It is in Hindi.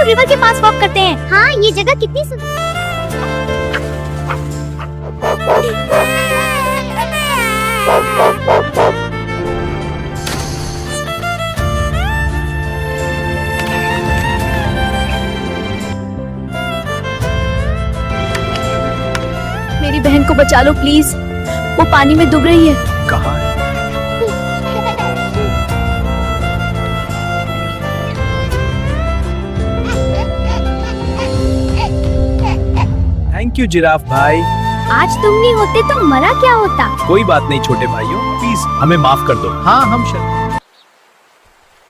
चलो रिवर के पास वॉक करते हैं। हाँ, ये जगह कितनी सुंदर। मेरी बहन को बचा लो प्लीज, वो पानी में डूब रही है। कहाँ है? थैंक यू जिराफ भाई। आज तुम नहीं होते तो मरा क्या होता। कोई बात नहीं छोटे भाइयों, प्लीज हमें माफ कर दो। हाँ हम